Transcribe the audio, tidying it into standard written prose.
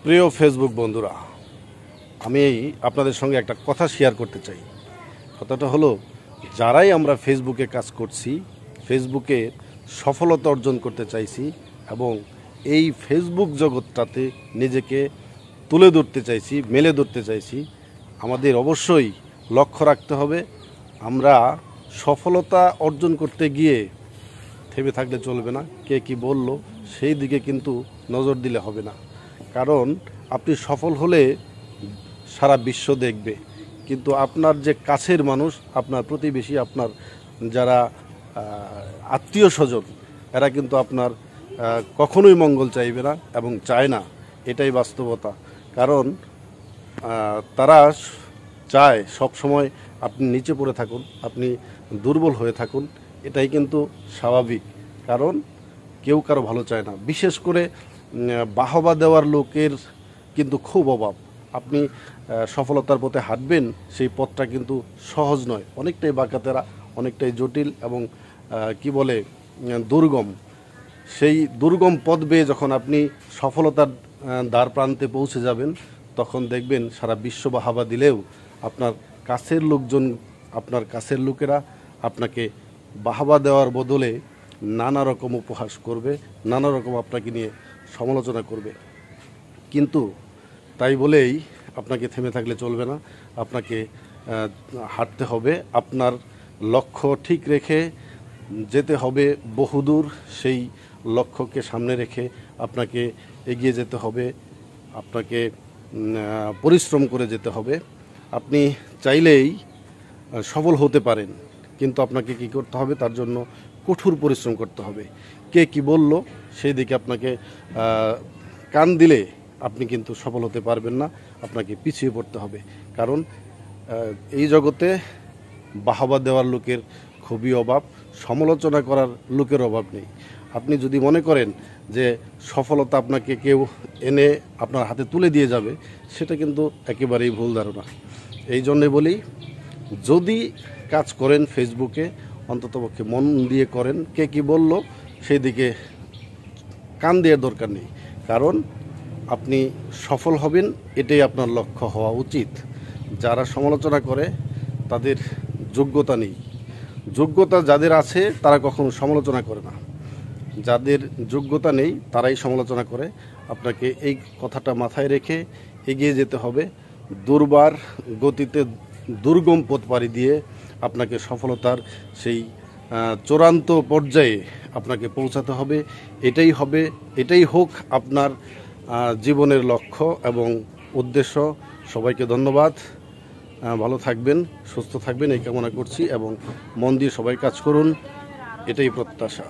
প্রিয় ফেসবুক বন্ধুরা, আমি আপনাদের সঙ্গে একটা কথা শেয়ার করতে চাই। কথাটা হলো, যারাই আমরা ফেসবুকে কাজ করছি, ফেসবুকে সফলতা অর্জন করতে চাইছি এবং এই ফেসবুক জগৎটাতে নিজেকে তুলে ধরতে চাইছি, মেলে ধরতে চাইছি, আমাদের অবশ্যই লক্ষ্য রাখতে হবে। আমরা সফলতা অর্জন করতে গিয়ে থেমে থাকলে চলবে না। কে কি বলল সেই দিকে কিন্তু নজর দিলে হবে না। কারণ আপনি সফল হলে সারা বিশ্ব দেখবে, কিন্তু আপনার যে কাছের মানুষ, আপনার প্রতিবেশী, আপনার যারা আত্মীয় স্বজন, এরা কিন্তু আপনার কখনোই মঙ্গল চাইবে না এবং চায় না। এটাই বাস্তবতা। কারণ তারা চায় সব সময় আপনি নিচে পড়ে থাকুন, আপনি দুর্বল হয়ে থাকুন। এটাই কিন্তু স্বাভাবিক, কারণ কেউ কারো ভালো চায় না। বিশেষ করে বাহবা দেওয়ার লোকের কিন্তু খুব অভাব। আপনি সফলতার পথে হাঁটবেন, সেই পথটা কিন্তু সহজ নয়, অনেকটাই বাঁকাতেরা, অনেকটাই জটিল এবং দুর্গম। সেই দুর্গম পথ বেয়ে যখন আপনি সফলতার দ্বার প্রান্তে পৌঁছে যাবেন, তখন দেখবেন সারা বিশ্ব বাহবা দিলেও আপনার কাছের লোকজন, আপনার কাছের লোকেরা আপনাকে বাহবা দেওয়ার বদলে নানা রকম উপহাস করবে, নানা রকম আপনাকে নিয়ে সমালোচনা করবে। কিন্তু তাই বলেই আপনাকে থেমে থাকলে চলবে না। আপনাকে হাঁটতে হবে, আপনার লক্ষ্য ঠিক রেখে যেতে হবে বহুদূর। সেই লক্ষ্যকে সামনে রেখে আপনাকে এগিয়ে যেতে হবে, আপনাকে পরিশ্রম করে যেতে হবে। আপনি চাইলেই সফল হতে পারেন, কিন্তু আপনাকে কি করতে হবে? তার জন্য কঠোর পরিশ্রম করতে হবে। কে কি বলল সেই দিকে আপনাকে কান দিলে আপনি কিন্তু সফল হতে পারবেন না, আপনাকে পিছিয়ে পড়তে হবে। কারণ এই জগতে বাহবা দেওয়ার লোকের খুবই অভাব, সমালোচনা করার লোকের অভাব নেই। আপনি যদি মনে করেন যে সফলতা আপনাকে কেউ এনে আপনার হাতে তুলে দিয়ে যাবে, সেটা কিন্তু একেবারেই ভুল ধারণা। এই জন্যে বলি, যদি কাজ করেন ফেসবুকে, অন্ততপক্ষে মন দিয়ে করেন। কে কি বলল সেই দিকে কান দেওয়ার দরকার নেই, কারণ আপনি সফল হবেন, এটাই আপনার লক্ষ্য হওয়া উচিত। যারা সমালোচনা করে তাদের যোগ্যতা নেই। যোগ্যতা যাদের আছে তারা কখনো সমালোচনা করে না, যাদের যোগ্যতা নেই তারাই সমালোচনা করে। আপনাকে এই কথাটা মাথায় রেখে এগিয়ে যেতে হবে। দুর্বার গতিতে দুর্গম পথ পাড়ি দিয়ে আপনাকে সফলতার সেই চূড়ান্ত পর্যায়ে আপনাকে পৌঁছাতে হবে। এটাই হোক আপনার জীবনের লক্ষ্য এবং উদ্দেশ্য। সবাইকে ধন্যবাদ। ভালো থাকবেন, সুস্থ থাকবেন এই কামনা করছি এবং মন দিয়ে সবাই কাজ করুন, এটাই প্রত্যাশা।